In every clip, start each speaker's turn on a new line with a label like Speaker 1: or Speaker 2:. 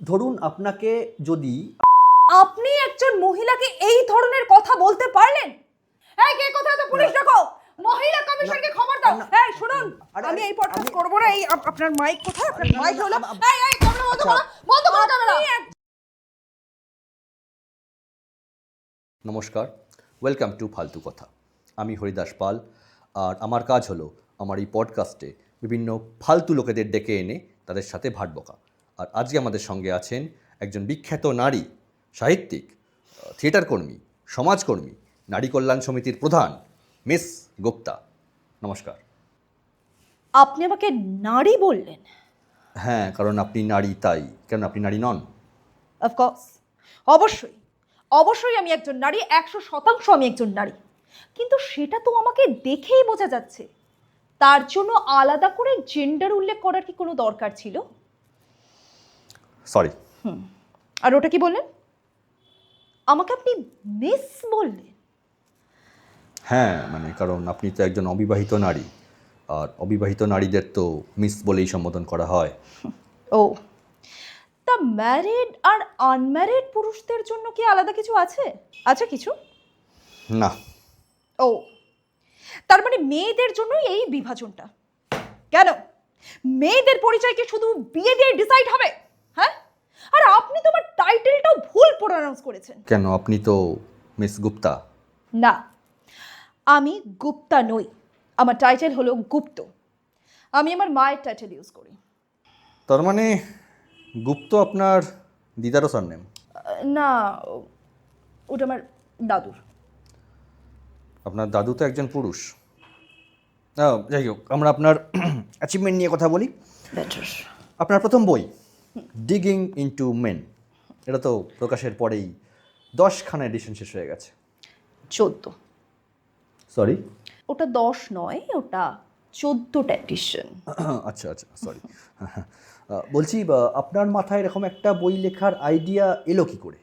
Speaker 1: ধরুন আপনাকে যদি
Speaker 2: আপনি একজন মহিলাকে এই ধরনের কথা বলতে পারলেন? এই কে কোথায় তো পুলিশ ডাকো, মহিলা কমিশনকে খবর দাও। এই শুনুন, আমি এই পডকাস্ট করব না। এই আপনার মাইক কোথায়? আপনার মাইক হলো। এই ক্যামেরা বন্ধ করো, বন্ধ করো ক্যামেরা।
Speaker 1: নমস্কার, ওয়েলকাম টু ফালতু কথা। আমি হরিদাস পাল, আর আমার কাজ হলো আমার এই পডকাস্টে বিভিন্ন ফালতু লোকেদের ডেকে এনে তাদের সাথে ভাট বকা। আর আজকে আমাদের সঙ্গে আছেন একজন বিখ্যাত নারী, সাহিত্যিক, থিয়েটার কর্মী, সমাজকর্মী, নারী কল্যাণ সমিতির প্রধান মিস গুপ্তা। নমস্কার।
Speaker 2: আপনি আমাকে নারী বললেন?
Speaker 1: হ্যাঁ, কারণ আপনি নারী, তাই। কেন আপনি নারী নন?
Speaker 2: অফকোর্স, অবশ্যই অবশ্যই আমি একজন নারী, 100% আমি একজন নারী। কিন্তু সেটা তো আমাকে দেখেই বোঝা যাচ্ছে। তার জন্য আলাদা করে জেন্ডার উল্লেখ করার কি কোনো দরকার ছিল?
Speaker 1: সরি।
Speaker 2: আর ওটা কি বললেন? আমাকে আপনি মিস বললেন?
Speaker 1: হ্যাঁ, কারণ আপনি তো একজন অবিবাহিত নারী, আর অবিবাহিত নারীদের তো মিস বলেই সম্বোধন করা হয়।
Speaker 2: ও, তা ম্যারিড আর আনম্যারিড পুরুষদের জন্য কি আলাদা কিছু আছে? আছে কিছু?
Speaker 1: না।
Speaker 2: ও, তার মানে মেয়েদের জন্যই এই বিভাজনটা? কেন, মেয়েদের পরিচয় কি শুধু বিয়ে দিয়ে ডিসাইড হবে? হ্যাঁ, আর আপনি তো আমার টাইটেলটাও ভুল প্রনাউন্স করেছেন।
Speaker 1: কেন, আপনি তো মিস গুপ্তা।
Speaker 2: না, আমি গুপ্তা নই, আমার টাইটেল হলো গুপ্ত। আমি আমার মায়ের টাইটেল ইউজ করি।
Speaker 1: তার মানে গুপ্ত আপনার দিদারও সারনেম?
Speaker 2: না, ওটা আমার দাদুর।
Speaker 1: আপনার দাদু তো একজন পুরুষ। যাই হোক, আমরা আপনার অ্যাচিভমেন্ট নিয়ে কথা বলি।
Speaker 2: বেটার।
Speaker 1: আপনার প্রথম বই ডিগিং ইনটু মেন, এটা তো প্রকাশের পরেই 10খানা এডিশন শেষ হয়ে গেছে।
Speaker 2: 14।
Speaker 1: সরি?
Speaker 2: ওটা 10 নয়, ওটা 14টা এডিশন।
Speaker 1: আচ্ছা আচ্ছা, সরি। বলছি, আপনার মাথায় এরকম একটা বই লেখার আইডিয়া এলো কি করে?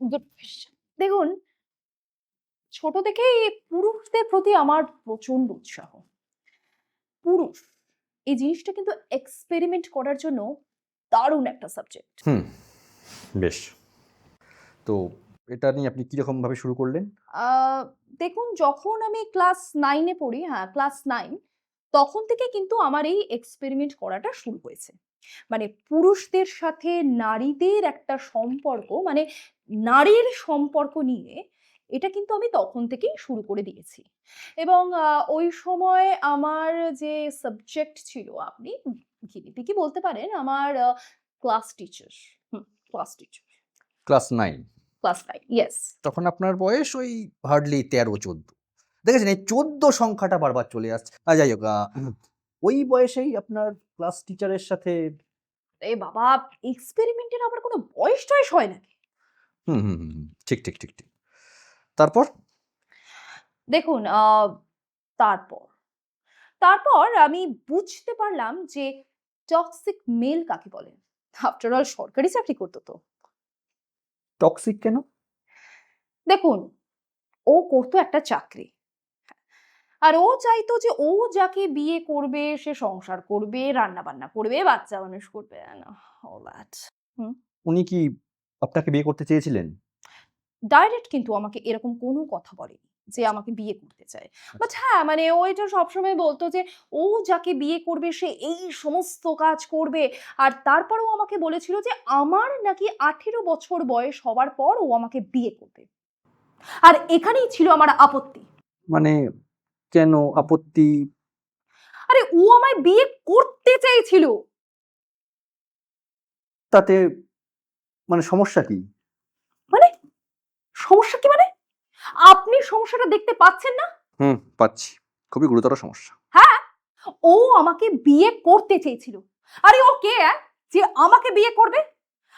Speaker 2: Good question. দেখুন, ছোট থেকেই পুরুষদের প্রতি আমার প্রচন্ড উৎসাহ। পুরুষ এই জিনিসটা কিন্তু এক্সপেরিমেন্ট করার জন্য দারুণ একটা সাবজেক্ট।
Speaker 1: বেশ। তো এটা নিয়ে আপনি কীরকমভাবে শুরু করলেন?
Speaker 2: দেখুন, যখন আমি ক্লাস 9-এ পড়ি, হ্যাঁ ক্লাস 9, তখন থেকে কিন্তু আমার এই এক্সপেরিমেন্ট করাটা শুরু হয়েছে। মানে পুরুষদের সাথে নারীদের একটা সম্পর্ক, মানে নারীর সম্পর্ক নিয়ে এটা কিন্তু আমি তখন থেকেই শুরু করে দিয়েছি। এবং ওই সময় আমার যে সাবজেক্ট ছিল, আপনি কি বলতে পারেন, আমার class teacher. Class teacher.
Speaker 1: Class 9?
Speaker 2: Class 9, yes.
Speaker 1: তখন আপনার বয়স ওই হার্ডলি 13-14। দেখেছেন, এই 14 সংখ্যাটা বারবার চলে আসছে। যাই হোক, ওই বয়সেই আপনার ক্লাস টিচারের সাথে।
Speaker 2: এ বাবা, এক্সপেরিমেন্টের আবার কোনো বয়স টয়স হয় নাকি?
Speaker 1: হুম হুম হুম হুম, ঠিক ঠিক ঠিক ঠিক। তারপর?
Speaker 2: দেখুন, তারপর তারপর আমি বুঝতে পারলাম যে টক্সিক মেল কাকে বলে। আফটার অল সরকারি চাকরি করতো তো।
Speaker 1: টক্সিক কেন?
Speaker 2: দেখুন, ও করতো একটা চাকরি, আর ও চাইতো যে ও যাকে বিয়ে করবে সে সংসার করবে, রান্না বান্না করবে, বাচ্চা মানুষ করবে, অল দ্যাট।
Speaker 1: উনি কি আপনাকে বিয়ে করতে চেয়েছিলেন?
Speaker 2: ডাইরেক্ট কিন্তু আমাকে এরকম কোনো কথা বলেনি যে আমাকে বিয়ে করতে চায়। বাট হ্যাঁ, মানে ও এটা সবসময় বলতো যে ও যাকে বিয়ে করবে সে এই সমস্ত কাজ করবে। আর তারপরেও আমাকে বলেছিল যে আমার নাকি 18 বছর বয়স হওয়ার পর ও আমাকে বিয়ে করবে। আর এখানেই ছিল আমার আপত্তি।
Speaker 1: মানে কেন আপত্তি?
Speaker 2: আরে ও আমায় বিয়ে করতে চাইছিল।
Speaker 1: তাতে সমস্যা কি?
Speaker 2: মানে সমস্যা কি? মানে আপনি সমস্যাটা দেখতে পাচ্ছেন না?
Speaker 1: পাচ্ছি। খুবই গুরুতর সমস্যা।
Speaker 2: হ্যাঁ, ও আমাকে বিয়ে করতে চেয়েছিল। আরে ও কে যে আমাকে বিয়ে করবে?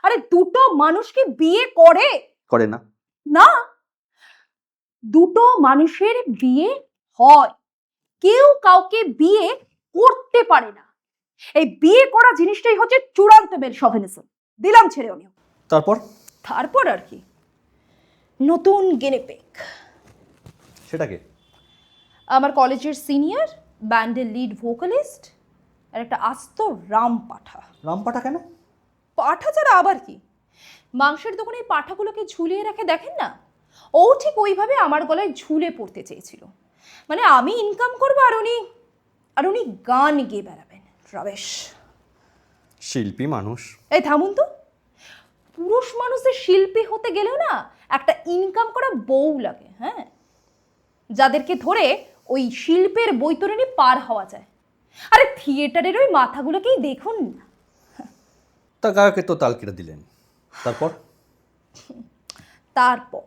Speaker 2: আরে দুটো মানুষকে বিয়ে করে
Speaker 1: করে না?
Speaker 2: না, দুটো মানুষের বিয়ে হয়, কেউ কাউকে বিয়ে করতে পারে না। এই বিয়ে করা জিনিসটাই হচ্ছে চূড়ান্ত মেল শোভিনিজম। দিলাম ছেড়ে আমিও।
Speaker 1: তারপর?
Speaker 2: তারপর আর কি, নতুন গেনেপেক।
Speaker 1: সেটাকে?
Speaker 2: আমার কলেজের সিনিয়র, ব্যান্ডের লিড ভোকালিস্ট, আর একটা আস্ত রামপাঠা।
Speaker 1: রামপাঠা কেন?
Speaker 2: পাঠা ছাড়া আবার কি? মাংসের দোকানে এই পাঠাগুলোকে ঝুলিয়ে রাখে দেখেন না, ও ঠিক ওইভাবে আমার গলায় ঝুলে পড়তে চেয়েছিল। মানে আমি ইনকাম করবো আর উনি গান গেয়ে বেড়াবেন। রবেশ।
Speaker 1: শিল্পী মানুষ।
Speaker 2: এই থামুন তো, পুরুষ মানুষের শিল্পী হতে গেলেও না একটা ইনকাম করা বউ লাগে, হ্যাঁ, যাদেরকে ধরে ওই শিল্পের বৈতরণী পার হওয়া যায়। আরে থিয়েটারের ওই মাথাগুলোকেই দেখুন না।
Speaker 1: তা গায়কে তো তাল কেটে দিলেন, তারপর?
Speaker 2: তারপর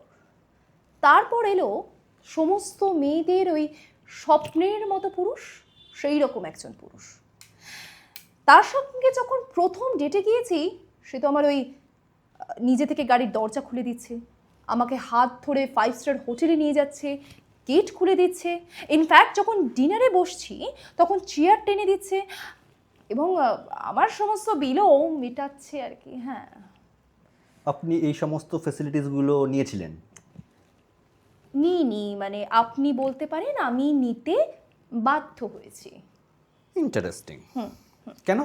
Speaker 2: তারপর এলো সমস্ত মেয়েদের ওই স্বপ্নের মতো পুরুষ, সেই রকম একজন পুরুষ। তার সঙ্গে যখন প্রথম ডেটে গিয়েছি, সে তো আমার ওই নিজে থেকে গাড়ির দরজা খুলে দিচ্ছে, আমাকে হাত ধরে 5 স্টার হোটেলে নিয়ে যাচ্ছে, গেট খুলে দিচ্ছে। ইনফ্যাক্ট যখন ডিনারে বসছি তখন চেয়ার টেনে দিচ্ছে এবং আমার সমস্ত বিলও মেটাচ্ছে আর কি। হ্যাঁ,
Speaker 1: আপনি এই সমস্ত ফ্যাসিলিটিসগুলো নিয়েছিলেন?
Speaker 2: নিইনি, মানে আপনি বলতে পারেন আমি নিতে বাধ্য হয়েছি।
Speaker 1: ইন্টারেস্টিং। কেন?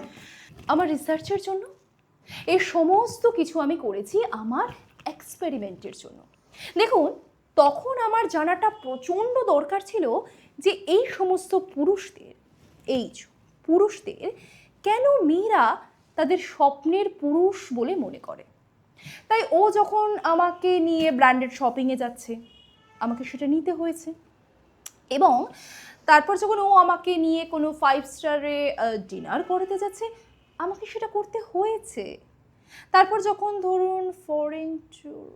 Speaker 2: আমার রিসার্চের জন্য। এই সমস্ত কিছু আমি করেছি আমার এক্সপেরিমেন্টের জন্য। দেখুন, তখন আমার জানাটা প্রচণ্ড দরকার ছিল যে এই সমস্ত পুরুষদের কেন মেয়েরা তাদের স্বপ্নের পুরুষ বলে মনে করে। তাই ও যখন আমাকে নিয়ে ব্র্যান্ডেড শপিংয়ে যাচ্ছে, আমাকে সেটা নিতে হয়েছে। এবং তারপর যখন ও আমাকে নিয়ে কোনো 5 স্টারে ডিনার করতে যাচ্ছে, আমাকে সেটা করতে হয়েছে। তারপর যখন ধরুন ফরেন ট্যুর,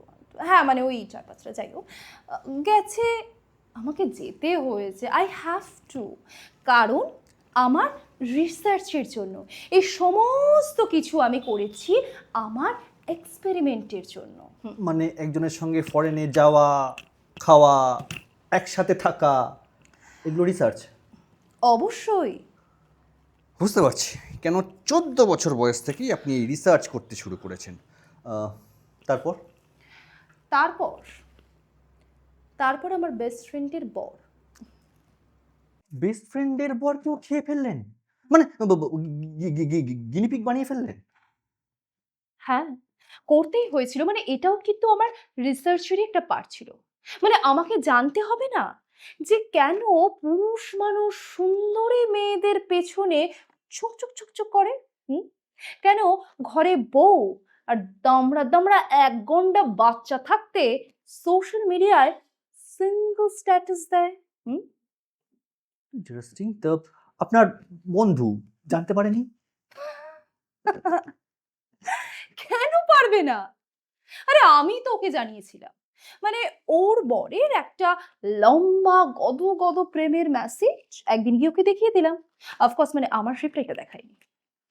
Speaker 2: হ্যাঁ মানে ওই 4-5টা যাই হোক গেছে, আমাকে যেতে হয়েছে। আই হ্যাভ টু, কারণ আমার রিসার্চের জন্য। এই সমস্ত কিছু আমি করেছি আমার এক্সপেরিমেন্টের জন্য।
Speaker 1: মানে একজনের সঙ্গে ফরেনে যাওয়া, খাওয়া, একসাথে থাকা, এগুলো রিসার্চ?
Speaker 2: অবশ্যই।
Speaker 1: বুঝতে পারছি কেন 14 বছর বয়স থেকেই আপনি এই রিসার্চ করতে শুরু করেছেন। তারপর?
Speaker 2: তারপর তারপর আমার বেস্ট ফ্রেন্ডের বর।
Speaker 1: বেস্ট ফ্রেন্ডের বরকেও খেয়ে ফেললেন? মানে গিনিপিগ বানিয়ে ফেললেন?
Speaker 2: হ্যাঁ, করতেই হয়েছিল। মানে এটাও কিন্তু আমার রিসার্চেরই একটা পার্ট ছিল। মানে আমাকে জানতে হবে না যে কেন পুরুষ মানুষ সুন্দরী মেয়েদের পেছনে চুক করে? হুম? কেন ঘরে বউ আর দামড়া দামড়া এক গন্ডা বাচ্চা থাকতে সোশ্যাল মিডিয়ায় সিঙ্গল স্ট্যাটাস দেয়? হুম?
Speaker 1: ইন্টারেস্টিং। তো আপনার বন্ধু জানতে পারেনি?
Speaker 2: কেন পারবে না? আরে আমি তো ওকে জানিয়েছিলাম। মানে ওর বরের একটা লম্বা গদ গদ প্রেমের মেসেজ একদিন গিয়ে ওকে দেখিয়ে দিলাম। অফকোর্স মানে আমার রিপ্লাইটা দেখাইনি।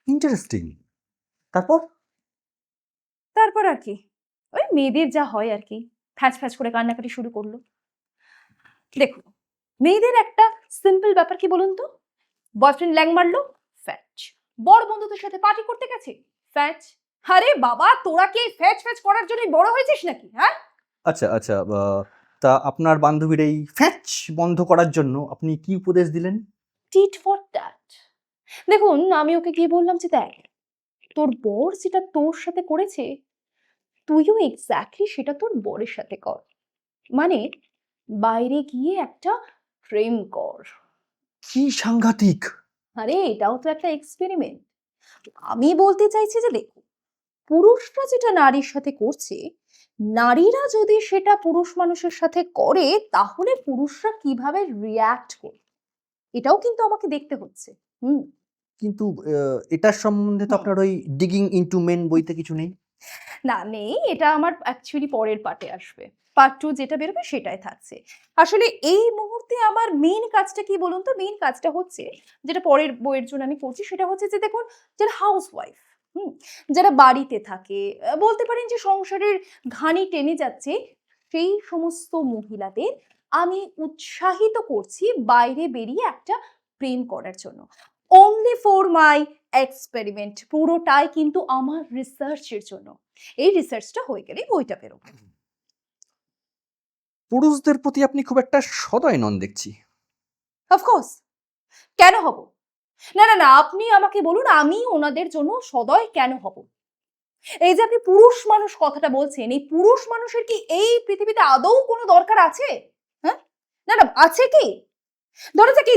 Speaker 1: ইন্টারেস্টিং। তারপর?
Speaker 2: তারপর আর কি, ওই মেয়েদের যা হয় আর কি, ফ্যাচ ফ্যাচ করে কান্নাকাটি শুরু করলো। দেখুন, মেয়েদের একটা সিম্পল ব্যাপার কি বলুন তো, বয়ফ্রেন্ড ল্যাং মারলো, ফ্যাচ। বড় বন্ধুদের সাথে পার্টি করতে গেছে, ফ্যাচ। আরে বাবা, তোরা কি ফ্যাচ ফ্যাচ করার জন্যই বড় হয়েছিস নাকি? হ্যাঁ,
Speaker 1: আচ্ছা আচ্ছা, তা আপনার বান্ধবীর এই ফ্যাচ বন্ধ করার জন্য আপনি কি উপদেশ দিলেন?
Speaker 2: Tit for tat. দেখুন, আমি ওকে গিয়ে বললাম যে দেখ, তোর বর যেটা তোর সাথে করেছে, তুইও এক্স্যাক্টলি সেটা তোর বরের সাথে কর। মানে বাইরে গিয়ে একটা প্রেম কর।
Speaker 1: কি সাংঘাতিক!
Speaker 2: আরে এটাও তো একটা এক্সপেরিমেন্ট। আমি বলতে চাইছি যে দেখুন, পুরুষরা যেটা নারীর সাথে করছে, নারীরা যদি সেটা পুরুষ মানুষের সাথে করে, তাহলে পুরুষরা কিভাবে রিয়্যাক্ট করে, এটাও কিন্তু আমাকে দেখতে হচ্ছে। হুম।
Speaker 1: কিন্তু এটার সম্বন্ধে তো
Speaker 2: হুম।
Speaker 1: আপনার ওই ডিগিং ইনটু মেন বইতে কিছু নেই?
Speaker 2: না নেই, এটা আমার অ্যাকচুয়ালি পরের পার্টে আসবে। পার্ট 2 যেটা বেরোবে সেটাই থাকছে। আসলে এই মুহূর্তে আমার মেইন কাজটা কি বলুন তো? মেইন কাজটা হচ্ছে, যেটা পরের বইয়ের জন্য আমি করছি, সেটা হচ্ছে যে দেখুন, যারা হাউসওয়াইফ, হুম? যারা বাড়িতে থাকে, বলতে পারেন যে সংসারের ঘানি টেনে যাচ্ছে, সেই সমস্ত মহিলাদের আমি উৎসাহিত করছি বাইরে বেরিয়ে একটা প্রেম করার জন্য। অনলি ফর মাই এক্সপেরিমেন্ট, পুরোটাই কিন্তু আমার রিসার্চের জন্য। এই রিসার্চটা হয়ে গেলেই বইটা বেরোবে।
Speaker 1: পুরুষদের প্রতি আপনি খুব একটা সদয় নন দেখছি।
Speaker 2: অফকোর্স, কেন হব? না না না, আপনি আমাকে বলুন আমি ওনাদের জন্য সদয় কেন হব? এই যে আপনি পুরুষ মানুষ কথাটা বলছেন, এই পুরুষ মানুষের কি এই পৃথিবীতে আদৌ কোনো দরকার আছে? হ্যাঁ? না, না, আছে কি? ধরা যাক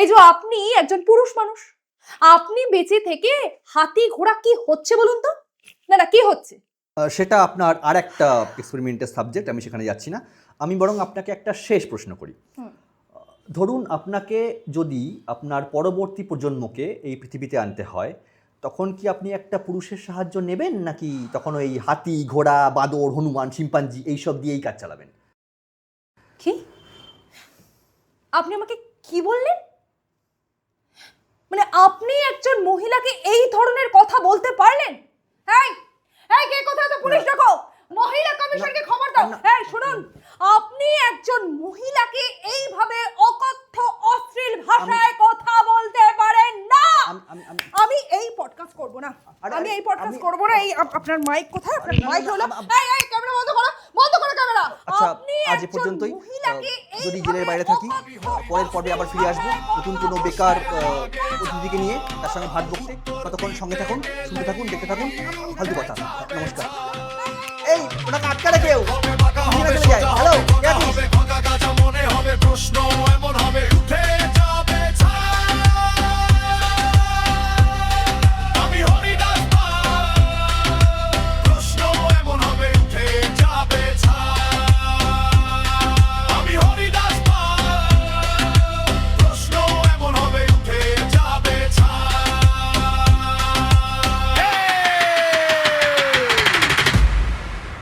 Speaker 2: এই যে আপনি একজন পুরুষ মানুষ। আপনি বেঁচে থেকে হাতি ঘোড়া কি হচ্ছে বলুন তো? না, না, কি হচ্ছে?
Speaker 1: সেটা আপনার আর একটা এক্সপেরিমেন্টের সাবজেক্ট, আমি সেখানে যাচ্ছি না। আমি বরং আপনাকে একটা শেষ প্রশ্ন করি।
Speaker 2: হুম।
Speaker 1: ধরুন আপনাকে যদি আপনার পরবর্তী প্রজন্মকে এই পৃথিবীতে আনতে হয়, তখন কি আপনি একটা পুরুষের সাহায্য নেবেন, নাকি তখন ওই হাতি ঘোড়া বাঁদর হনুমান শিম্পাঞ্জি এইসব দিয়েই কাজ চালাবেন?
Speaker 2: কি? আপনি আমাকে কি বললেন? মানে আপনি একজন মহিলাকে এই ধরনের কথা বলতে পারলেন? এই, এই, কে কোথায় তো পুলিশ ডাকো, মহিলা কমিশনকে খবর দাও। এই শুনুন, আপনি একজন মহিলাকে এইভাবে অকথ্য অশ্লীল ভাষায় কথা বলতে পারেন না। আমি এই পডকাস্ট করব না। আমি এই পডকাস্ট করব না। এই আপনার মাইক কোথায়? আপনার মাইক হলো। এই, এই, ক্যামেরা বন্ধ করো। বন্ধ করো ক্যামেরা।
Speaker 1: আচ্ছা,
Speaker 2: আপনি
Speaker 1: আজ এ
Speaker 2: একজন
Speaker 1: পর্যন্তই।
Speaker 2: মহিলাকে
Speaker 1: যদি
Speaker 2: এইভাবে
Speaker 1: জেলের বাইরে থাকি,
Speaker 2: অকথ্য
Speaker 1: পরের পর্বে আবার ফিরে আসবো নতুন কোনো বেকার অতিথিকে নিয়ে, তার সঙ্গে ভাট বকতে। ততক্ষণ সঙ্গে থাকুন, শুনতে থাকুন, দেখতে থাকুন ফালতু কথা। নমস্কার। এই ওনাকে আটকালে কেউ, হ্যালো,
Speaker 3: মনে হবে প্রশ্ন এমন হবে